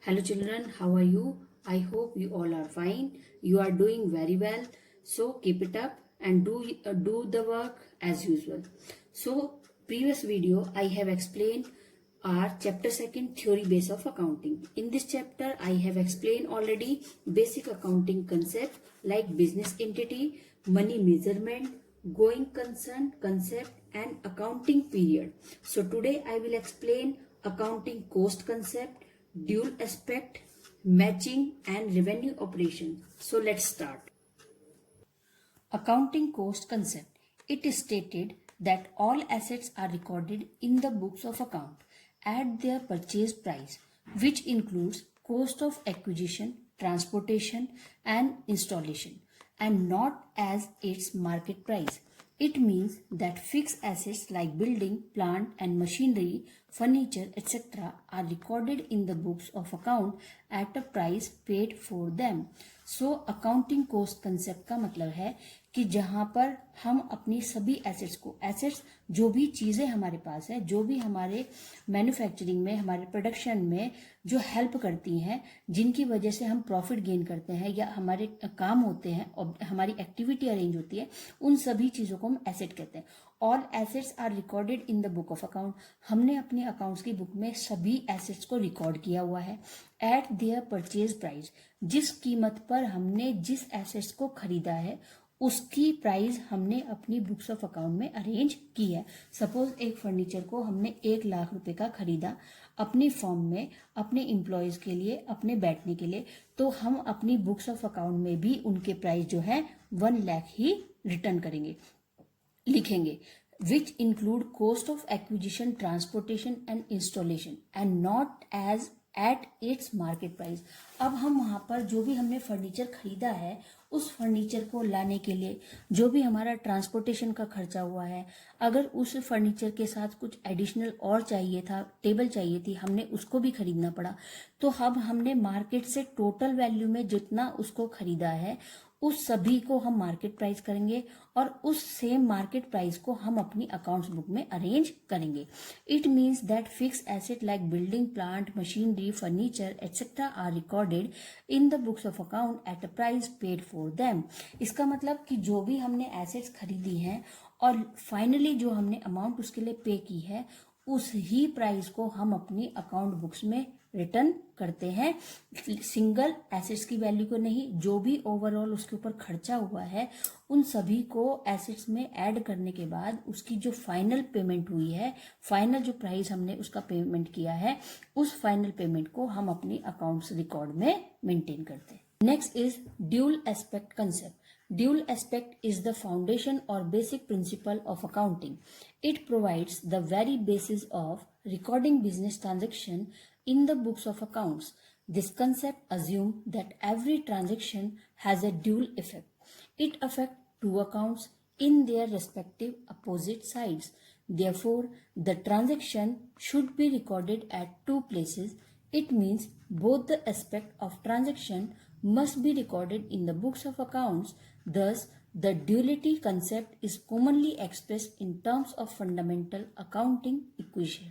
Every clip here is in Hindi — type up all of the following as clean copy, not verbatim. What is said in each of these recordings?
Hello children, how are you? I hope you all are fine. You are doing very well. So keep it up and do the work as usual. So previous video I have explained our chapter 2 theory base of accounting. In this chapter I have explained already basic accounting concept like business entity, money measurement, going concern concept and accounting period. So today I will explain accounting cost concept, dual aspect, matching and revenue operation. So let's start. Accounting cost concept. It is stated that all assets are recorded in the books of account at their purchase price, which includes cost of acquisition, transportation and installation, and not as its market price. It means that fixed assets like building, plant and machinery, furniture, etc. are recorded in the books of account at a price paid for them. So accounting cost concept का मतलब है कि जहां पर हम अपनी सभी एसेट्स जो भी चीजें हमारे पास है, जो भी हमारे मैन्युफैक्चरिंग में, हमारे प्रोडक्शन में जो हेल्प करती हैं, जिनकी वजह से हम प्रॉफिट गेन करते हैं या हमारे काम होते हैं और हमारी एक्टिविटी अरेंज होती है, उन सभी चीजों को हम एसेट कहते हैं. All assets are recorded in the book of account. हमने अपने अकाउंट्स की बुक में सभी एसेट्स को रिकॉर्ड किया हुआ है एट देयर परचेज प्राइस. जिस कीमत पर हमने जिस एसेट्स को खरीदा है उसकी प्राइस हमने अपनी बुक्स ऑफ अकाउंट में अरेंज की है. सपोज एक फर्नीचर को हमने 1 लाख रुपए का खरीदा अपनी फॉर्म में, अपने एम्प्लॉयज के लिए, अपने बैठने के लिए, तो हम अपनी बुक्स ऑफ अकाउंट में भी उनके प्राइस जो है 1 लाख ही रिटर्न करेंगे, लिखेंगे. Which include cost of acquisition, transportation and installation and not as at its market price. अब हम वहां पर जो भी हमने फर्नीचर खरीदा है उस फर्नीचर को लाने के लिए जो भी हमारा ट्रांसपोर्टेशन का खर्चा हुआ है, अगर उस फर्नीचर के साथ कुछ एडिशनल और चाहिए था, टेबल चाहिए थी, हमने उसको भी खरीदना पड़ा, तो अब हमने मार्केट से टोटल वैल्यू में जितना उसको खरीदा है उस सभी को हम मार्केट प्राइस करेंगे और उस सेम मार्केट प्राइस को हम अपनी अकाउंट्स बुक में अरेंज करेंगे. It means that fix asset like building, plant, machinery, furniture etcetera are recorded in the books of account at a price paid for them. इसका मतलब कि जो भी हमने एसेट्स खरीदी हैं और फाइनली जो हमने अमाउंट उसके लिए पे की है उस ही प्राइस को हम अपनी अकाउंट बुक्स में रिटर्न करते हैं. सिंगल एसेट्स की वैल्यू को नहीं, जो भी ओवरऑल उसके ऊपर खर्चा हुआ है उन सभी को एसेट्स में ऐड करने के बाद उसकी जो फाइनल पेमेंट हुई है, फाइनल जो प्राइस हमने उसका पेमेंट किया है, उस फाइनल पेमेंट को हम अपनी अकाउंट्स रिकॉर्ड में मेंटेन करते हैं. Next is dual aspect concept. Dual aspect is the foundation or basic principle of accounting. It provides the very basis of recording business transaction in the books of accounts. This concept assumes that every transaction has a dual effect. It affects two accounts in their respective opposite sides. Therefore, the transaction should be recorded at two places. It means both the aspect of transaction must be recorded in the books of accounts. Thus, the duality concept is commonly expressed in terms of fundamental accounting equation.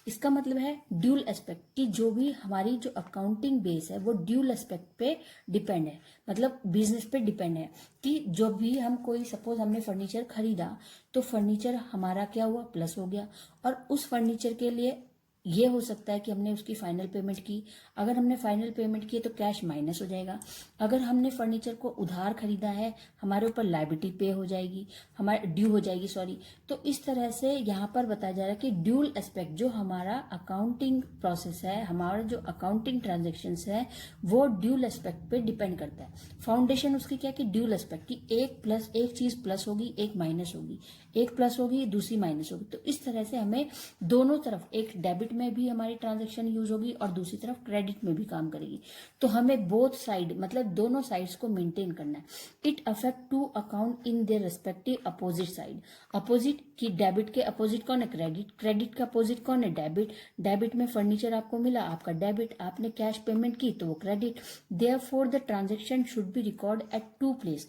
इसका मतलब है ड्यूल एस्पेक्ट कि जो भी हमारी जो अकाउंटिंग बेस है वो ड्यूल एस्पेक्ट पे डिपेंड है, मतलब बिजनेस पे डिपेंड है. कि जो भी हम कोई सपोज हमने फर्नीचर खरीदा तो फर्नीचर हमारा क्या हुआ, प्लस हो गया, और उस फर्नीचर के लिए ये हो सकता है कि हमने उसकी फाइनल पेमेंट की, अगर हमने फाइनल पेमेंट की तो कैश माइनस हो जाएगा. अगर हमने फर्नीचर को उधार खरीदा है हमारे ऊपर लायबिलिटी पे हो जाएगी, हमारे ड्यू हो जाएगी, सॉरी. तो इस तरह से यहाँ पर बताया जा रहा है कि ड्यूल एस्पेक्ट जो हमारा अकाउंटिंग प्रोसेस है, हमारा जो अकाउंटिंग ट्रांजेक्शन है वो ड्यूल एस्पेक्ट पे डिपेंड करता है. फाउंडेशन उसकी क्या कि ड्यूल एस्पेक्ट की एक चीज प्लस होगी, एक माइनस होगी, एक प्लस होगी दूसरी माइनस होगी. तो इस तरह से हमें दोनों तरफ, एक डेबिट में भी हमारी ट्रांजैक्शन यूज होगी और दूसरी तरफ क्रेडिट में भी काम करेगी. तो हमें बोथ साइड मतलब दोनों साइड्स को मेंटेन करना है. It affect two account in their respective opposite side. Opposite की डेबिट के अपोजिट कौन है, क्रेडिट. क्रेडिट का अपोजिट कौन है, डेबिट. डेबिट में फर्नीचर आपको मिला, आपका डेबिट. आपने कैश पेमेंट की तो वो credit. Therefore the transaction should be record at two place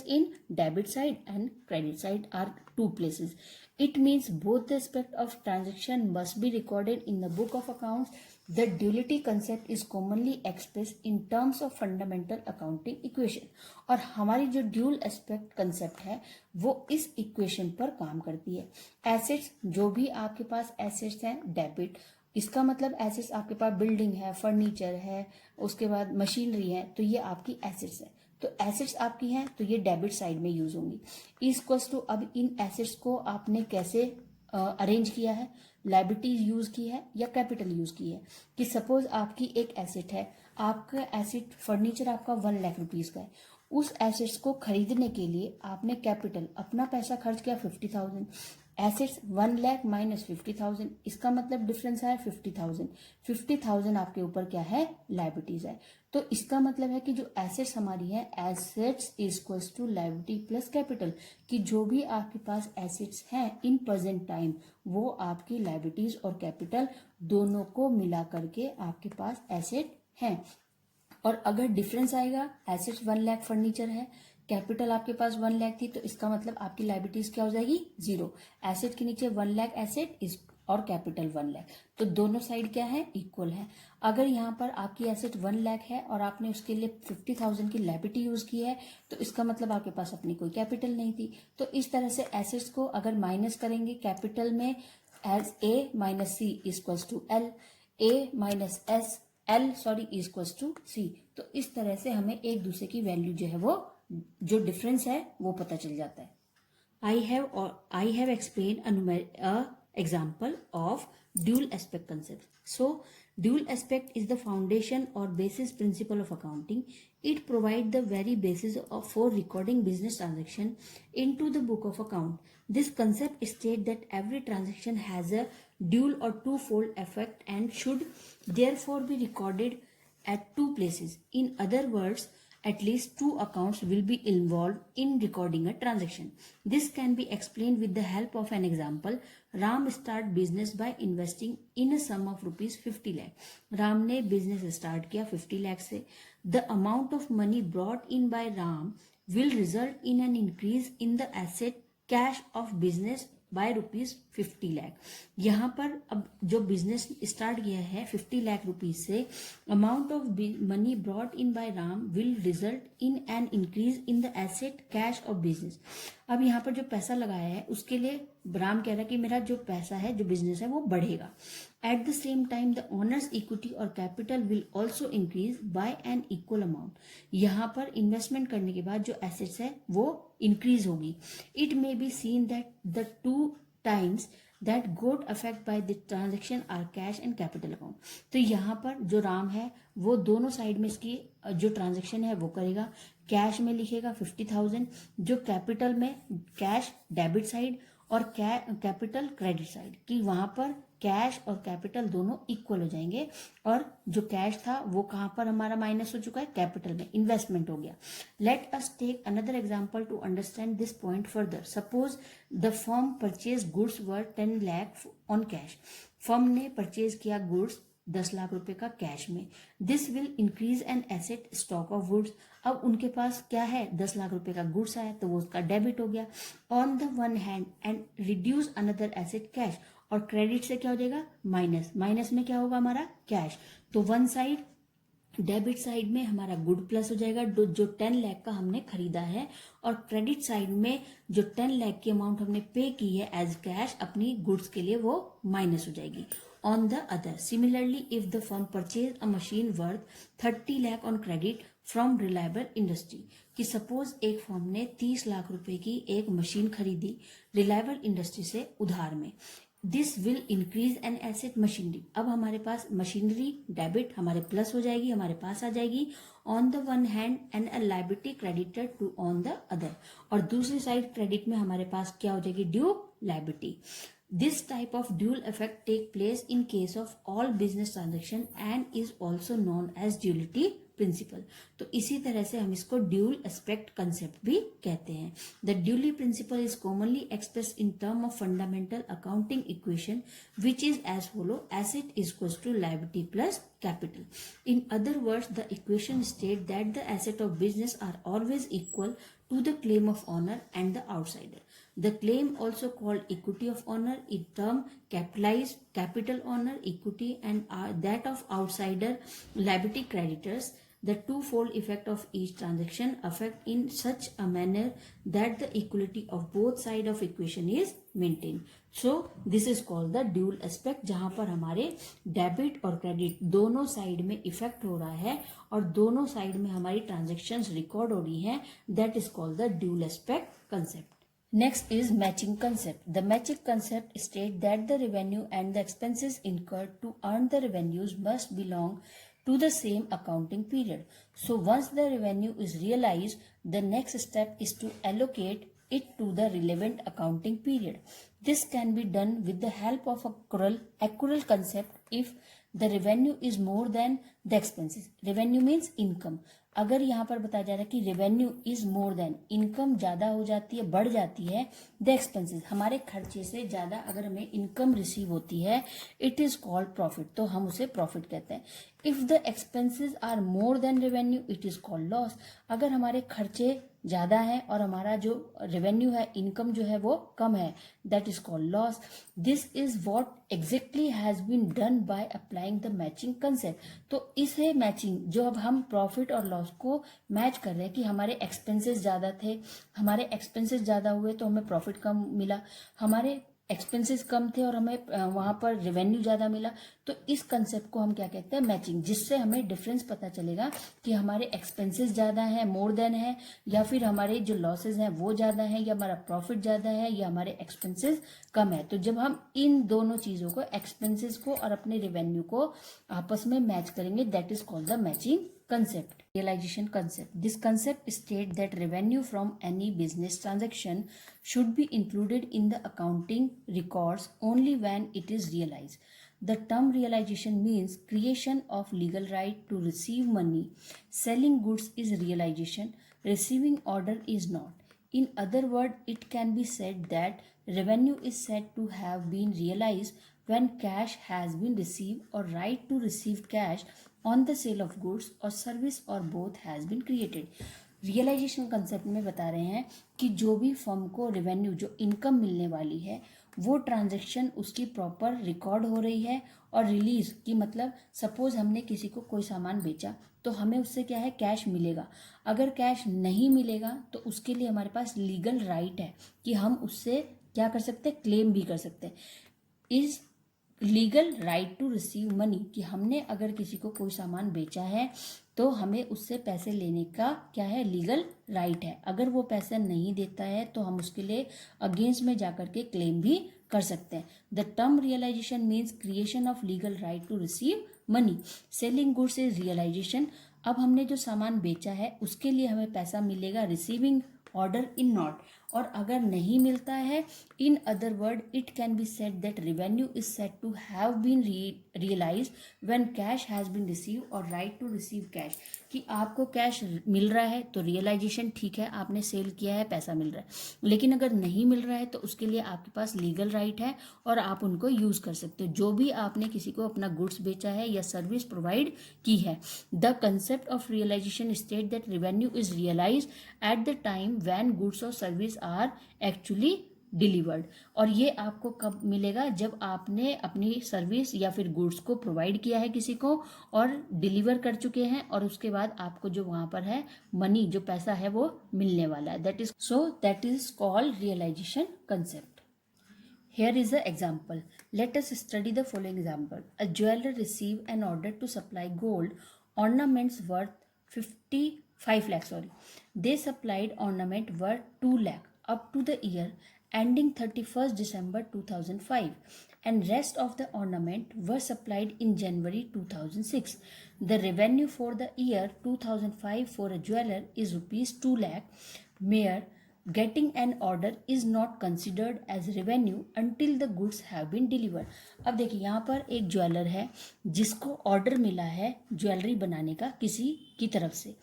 in debit side and credit side are two places. It means both the aspect of transaction must be recorded in the book of accounts. The duality concept is commonly expressed in terms of fundamental accounting equation. और हमारी जो ड्यूल एस्पेक्ट कंसेप्ट है वो इस इक्वेशन पर काम करती है. एसेट्स, जो भी आपके पास एसेट्स हैं, डेबिट, इसका मतलब एसेट्स आपके पास बिल्डिंग है, फर्नीचर है, उसके बाद मशीनरी है, तो ये आपकी एसेट्स है. तो एसेट्स आपकी हैं तो ये डेबिट साइड में यूज होंगी. इक्वल्स टू, अब इन एसेट्स को आपने कैसे अरेंज किया है, लायबिलिटीज यूज की है या कैपिटल यूज की है. कि सपोज आपकी एक एसेट है, आपका एसेट फर्नीचर आपका 1,00,000 का है. उस एसेट्स को खरीदने के लिए आपने कैपिटल अपना पैसा खर्च किया 50,000. एसेट्स 1,00,000 माइनस 50,000, इसका मतलब डिफरेंस है 50,000. 50,000 आपके ऊपर क्या है, लायबिलिटीज है. तो इसका मतलब है कि जो एसेट्स हमारी है, assets equals to liability plus capital, कि जो भी आपके पास एसेट्स हैं इन प्रेजेंट टाइम वो आपकी लायबिलिटीज और कैपिटल दोनों को मिला करके आपके पास एसेट हैं. और अगर डिफरेंस आएगा, एसेट्स 1,00,000 फर्नीचर है, कैपिटल आपके पास 1,00,000 थी, तो इसका मतलब आपकी लायबिलिटीज क्या हो जाएगी, 0. एसेट के नीचे 1,00,000 एसेट इस और कैपिटल 1,00,000, तो दोनों साइड क्या है, इक्वल है. अगर यहाँ पर आपकी एसेट 1,00,000 है और आपने उसके लिए 50,000 की लायबिलिटी यूज की है, तो इसका मतलब आपके पास अपनी कोई कैपिटल नहीं थी. तो इस तरह से एसेट्स को अगर माइनस करेंगे कैपिटल में, as A minus C equals to L, A minus S L sorry equals to C. तो इस तरह से हमें एक दूसरे की वैल्यू जो है वो, जो डिफरेंस है वो पता चल जाता है. I have explained a example of dual aspect concept. So dual aspect is the foundation or basis principle of accounting. It provides the very basis for recording business transaction into the book of account. This concept states that every transaction has a dual or twofold effect and should therefore be recorded at two places. In other words, at least two accounts will be involved in recording a transaction. This can be explained with the help of an example. Ram start business by investing in a sum of rupees 50 lakh. Ram ने business start किया 50 lakh से. The amount of money brought in by Ram will result in an increase in the asset cash of business by rupees 50 lakh. यहाँ पर अब जो बिजनेस स्टार्ट किया है 50 लाख रुपीज से, amount of money brought in by Ram will result in an increase in the asset cash of business. अब यहाँ पर जो पैसा लगाया है उसके लिए राम कह रहा है कि मेरा जो पैसा है, जो बिजनेस है वो बढ़ेगा. At the same time the owners equity और capital will also increase by an equal amount. यहाँ पर इन्वेस्टमेंट करने के बाद जो एसेट्स है वो इंक्रीज होगी. It may be seen that the two times that got affect by the transaction are cash and capital account. तो यहाँ पर जो राम है वो दोनों साइड में इसकी जो ट्रांजेक्शन है वो करेगा. कैश में लिखेगा 50,000, जो कैपिटल में कैश डेबिट साइड और कैपिटल क्रेडिट साइड, कि वहां पर कैश और कैपिटल दोनों इक्वल हो जाएंगे. और जो कैश था वो कहाँ पर हमारा माइनस हो चुका है, कैपिटल में, इन्वेस्टमेंट हो गया. Let us take another example to understand this point further. Suppose the firm purchase goods worth 10 lakh on cash. Firm ने परचेज किया गुड्स 10 लाख रुपए का कैश में. This will increase an asset stock of goods. अब उनके पास क्या है, 10 लाख रुपए का गुड्स आया तो वो उसका डेबिट हो गया on the one hand, and reduce another asset cash. और क्रेडिट से क्या हो जाएगा, माइनस. माइनस में क्या होगा हमारा, कैश. तो वन साइड डेबिट साइड में हमारा गुड प्लस हो जाएगा, जो 10 लाख का हमने खरीदा है, और क्रेडिट साइड में जो 10 लाख की अमाउंट हमने पे की है एज कैश अपनी गुड्स के लिए, वो माइनस हो जाएगी. On the other, similarly, if the firm purchase a machine worth 30 lakh on credit from reliable industry, कि सपोज एक फर्म ने 30 लाख रुपए की एक मशीन खरीदी रिलायबल इंडस्ट्री से उधार में. This will increase an asset machinery. अब हमारे पास मशीनरी डेबिट हमारे प्लस हो जाएगी, हमारे पास आ जाएगी on the one hand, and a liability credited to on the other. और दूसरी साइड क्रेडिट में हमारे पास क्या हो जाएगी, due liability. This type of dual effect take place in case of all business transaction and is also known as duality principle. तो इसी तरह से हम इसको dual aspect concept भी कहते हैं. The duality principle is commonly expressed in term of fundamental accounting equation which is as follow: asset is equals to liability plus capital. In other words, the equation states that the asset of business are always equal to the claim of owner and the outsider. The claim, also called equity of owner, in term capitalized capital owner equity and that of outsider liability creditors. The twofold effect of each transaction affect in such a manner that the equality of both side of equation is maintained. So this is called the dual aspect, जहां पर हमारे डेबिट और क्रेडिट दोनों साइड में इफेक्ट हो रहा है और दोनों साइड में हमारी ट्रांजेक्शन्स रिकॉर्ड हो रही हैं. That is called the dual aspect concept. Next is matching concept. The matching concept states that the revenue and the expenses incurred to earn the revenues must belong to the same accounting period. So once the revenue is realized, the next step is to allocate it to the relevant accounting period. This can be done with the help of a accrual concept if the revenue is more than the expenses. Revenue means income. अगर यहाँ पर बताया जा रहा है कि revenue is more than, income ज्यादा हो जाती है, बढ़ जाती है, द एक्सपेंसेस हमारे खर्चे से ज्यादा अगर हमें इनकम रिसीव होती है, इट इज कॉल्ड प्रॉफिट, तो हम उसे प्रॉफिट कहते हैं. If the expenses are more than revenue it is called loss. अगर हमारे खर्चे ज्यादा है और हमारा जो रेवेन्यू है, इनकम जो है वो कम है, that is called loss. This is what exactly has been done by applying the matching concept. तो इसे मैचिंग जो अब हम प्रॉफिट और लॉस को मैच कर रहे हैं कि हमारे एक्सपेंसेस ज्यादा थे, हमारे एक्सपेंसेस ज्यादा हुए तो हमें प्रॉफिट कम मिला, हमारे एक्सपेंसेस कम थे और हमें वहां पर रेवेन्यू ज्यादा मिला. तो इस कंसेप्ट को हम क्या कहते हैं, मैचिंग, जिससे हमें डिफरेंस पता चलेगा कि हमारे एक्सपेंसेस ज्यादा है, मोर देन है, या फिर हमारे जो लॉसेज हैं वो ज्यादा है, या हमारा प्रॉफिट ज्यादा है, या हमारे एक्सपेंसेस कम है. तो जब हम इन दोनों चीजों को, एक्सपेंसेस को और अपने रेवेन्यू को आपस में मैच करेंगे, that is called the matching concept. Realization concept. This concept states that revenue from any business transaction should be included in the accounting records only when it is realized. The term realization means creation of legal right to receive money. Selling goods is realization, receiving order is not. In other words, it can be said that revenue is said to have been realized when cash has been received or right to receive cash on the sale of goods or service or both has been created. Realisation concept में बता रहे हैं कि जो भी फर्म को रेवेन्यू, जो इनकम मिलने वाली है, वो ट्रांजैक्शन उसकी प्रॉपर रिकॉर्ड हो रही है और रिलीज की, मतलब सपोज हमने किसी को कोई सामान बेचा तो हमें उससे क्या है, कैश मिलेगा. अगर कैश नहीं मिलेगा तो उसके लिए हमारे पास लीगल राइट है कि हम उससे क्या कर सकते हैं, क्लेम भी कर सकते हैं. Is legal right to receive money, कि हमने अगर किसी को कोई सामान बेचा है तो हमें उससे पैसे लेने का क्या है, लीगल राइट है. अगर वो पैसे नहीं देता है तो हम उसके लिए अगेंस्ट में जाकर के क्लेम भी कर सकते हैं. The term realisation means creation of legal right to receive money. Selling goods is realisation. अब हमने जो सामान बेचा है उसके लिए हमें पैसा मिलेगा, रिसीविंग ऑर्डर इन नॉट. और अगर नहीं मिलता है, in other word it can be said that revenue is said to have been realised when cash has been receive और राइट टू रिसीव कैश. कि आपको कैश मिल रहा है तो रियलाइजेशन ठीक है, आपने सेल किया है, पैसा मिल रहा है. लेकिन अगर नहीं मिल रहा है तो उसके लिए आपके पास लीगल राइट है और आप उनको यूज कर सकते हो, जो भी आपने किसी को अपना गुड्स बेचा है या सर्विस प्रोवाइड की है. The concept of realisation state that revenue is realised at the time when goods और सर्विस आर एक्चुअली डिलीवर्ड. और ये आपको कब मिलेगा, जब आपने अपनी सर्विस या फिर गुड्स को प्रोवाइड किया है किसी को और डिलीवर कर चुके हैं, और उसके बाद आपको जो वहां पर है मनी, जो पैसा है वो मिलने वाला है. That is called realisation concept. Here is an example. Let us study the following example. A jeweler received an order to supply gold ornaments worth 55 lakh. They supplied ornament worth 2 lakh up to the year ending 31st December 2005, and rest of the ornament were supplied in January 2006. The revenue for the year 2005 for a jeweler is rupees 2 lakh. Mere getting an order is not considered as revenue until the goods have been delivered. अब देखिए यहाँ पर एक ज्वेलर है जिसको ऑर्डर मिला है ज्वेलरी बनाने का किसी की तरफ से.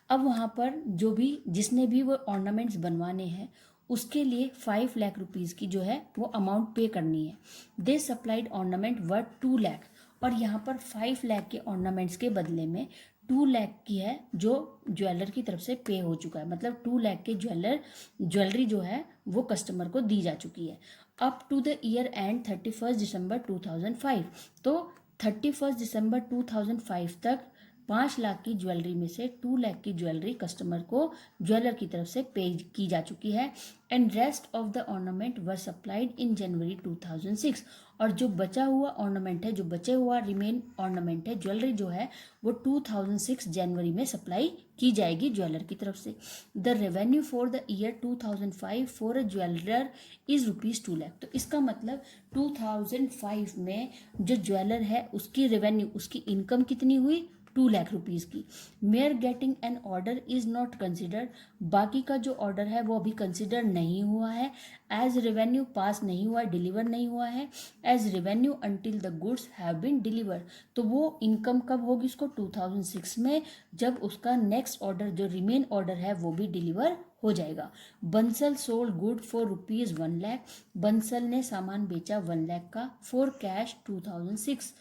अब वहाँ पर जो भी जिसने भी वो ऑर्नामेंट्स बनवाने हैं उसके लिए 5 लाख रुपीज़ की जो है वो अमाउंट पे करनी है. दे सप्लाइड ऑर्नामेंट वर्थ 2 लाख. और यहाँ पर 5 लाख के ऑर्नामेंट्स के बदले में 2 लाख की है जो ज्वेलर की तरफ से पे हो चुका है, मतलब 2 लाख के ज्वेलरी जो है वो कस्टमर को दी जा चुकी है up to the year end 31 December 2005। तो 31 दिसंबर 2005 तक 5 लाख की ज्वेलरी में से 2 लाख की ज्वेलरी कस्टमर को ज्वेलर की तरफ से पे की जा चुकी है and rest of the ornament were supplied in January 2006। और जो बचा हुआ ऑर्नामेंट है, जो बचे हुआ रिमेन ऑर्नामेंट है, ज्वेलरी जो है वो 2006 जनवरी में सप्लाई की जाएगी ज्वेलर की तरफ से। The revenue for the year 2005 for a jeweller is ₹2 lakh. तो इसका मतलब 2005 में जो ज्वेलर है उसकी रेवेन्यू, उसकी इनकम कितनी हुई? 2 लाख रुपीज की। Mayor getting an order is not considered, बाकी का जो ऑर्डर है वो अभी कंसिडर नहीं हुआ है, एज रेवेन्यू पास नहीं हुआ, डिलीवर नहीं हुआ है, as revenue until the goods have been deliver. तो वो इनकम कब होगी उसको? 2006 में, जब उसका नेक्स्ट ऑर्डर जो रिमेन ऑर्डर है वो भी डिलीवर हो जाएगा। बंसल सोल्ड गुड फॉर ₹1 लाख, बंसल ने सामान बेचा 1 लाख का for cash 2006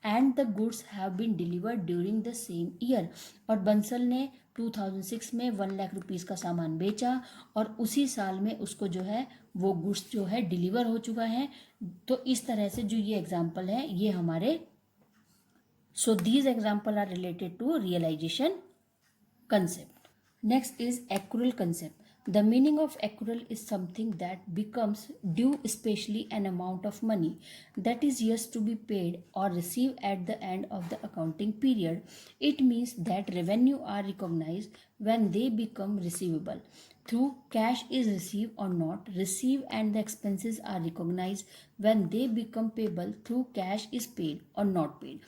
and the goods have been delivered during the same year. और बंसल ने 2006 में 1 लाख रुपीस का सामान बेचा और उसी साल में उसको जो है वो गुड्स जो है डिलीवर हो चुका है। तो इस तरह से जो ये एग्जाम्पल है ये हमारे, so these example are related to realisation concept. Next is accrual concept. The meaning of accrual is something that becomes due, especially an amount of money that is yet to be paid or received at the end of the accounting period. It means that revenue are recognized when they become receivable through cash is received or not received, and the expenses are recognized when they become payable through cash is paid or not paid.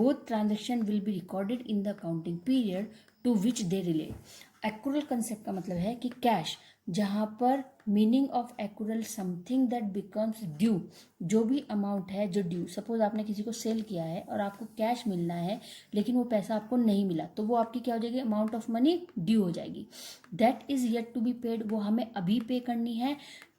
Both transactions will be recorded in the accounting period to which they relate. Accrual concept का मतलब है कि कैश, जहाँ पर meaning of accrual something that becomes due, जो भी अमाउंट है जो ड्यू, सपोज आपने किसी को सेल किया है और आपको कैश मिलना है लेकिन वो पैसा आपको नहीं मिला, तो वो आपकी क्या हो जाएगी? अमाउंट ऑफ मनी ड्यू हो जाएगी। That is yet to be paid, वो हमें अभी पे करनी है,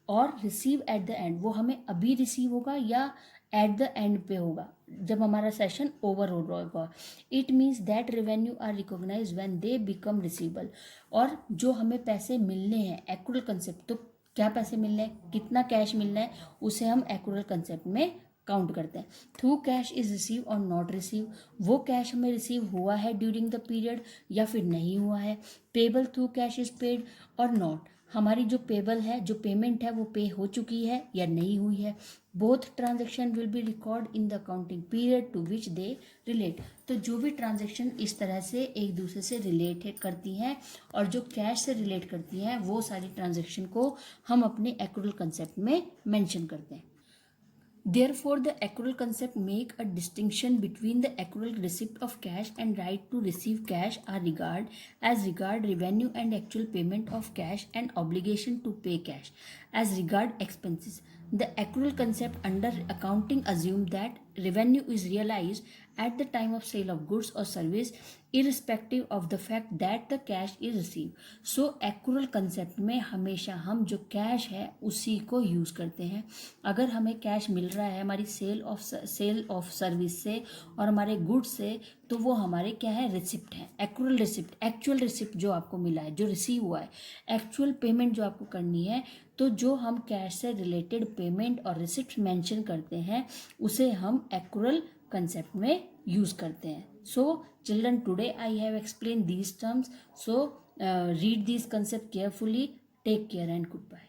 और रिसीव एट द एंड, वो हमें अभी रिसीव होगा या एट द एंड पे होगा जब हमारा सेशन ओवर हो रहा होगा। It means that revenue are recognise when they become receivable. और जो हमें पैसे मिलने हैं, एक्यूरल कंसेप्ट, तो क्या पैसे मिलने हैं, कितना कैश मिलना है, उसे हम एक्यूरल कंसेप्ट में काउंट करते हैं। थ्रू कैश इज रिसीव और नॉट रिसीव, वो कैश हमें रिसीव हुआ है ड्यूरिंग द पीरियड या फिर नहीं हुआ है। Payable through cash is paid और नॉट, हमारी जो पेबल है, जो पेमेंट है वो पे हो चुकी है या नहीं हुई है। Both transaction will be record in the accounting period to which they relate. तो जो भी ट्रांजेक्शन इस तरह से एक दूसरे से रिलेटेड करती हैं और जो कैश से रिलेट करती हैं, वो सारी ट्रांजेक्शन को हम अपने एक्यूरल कंसेप्ट में मेंशन करते हैं। Therefore, the accrual concept make a distinction between the accrual receipt of cash and right to receive cash are regard revenue and actual payment of cash and obligation to pay cash as regard expenses. The accrual concept under accounting assume that revenue is realized at the time of sale of goods or service irrespective of the fact that the cash is received. So accrual concept में हमेशा हम जो कैश है उसी को यूज़ करते हैं। अगर हमें कैश मिल रहा है हमारी सेल ऑफ सर्विस से और हमारे गुड्स से, तो वो हमारे क्या है? रिसिप्ट है, एक्रूअल रिसिप्ट, एक्चुअल रिसिप्ट जो आपको मिला है, जो रिसीव हुआ है, एक्चुअल पेमेंट जो आपको करनी है। तो जो हम कैश से रिलेटेड पेमेंट और रिसिप्ट मेंशन करते हैं उसे हम एक्रूअल कंसेप्ट में यूज करते हैं। So children, today I have explain these terms, so read these concepts carefully. Take care and goodbye.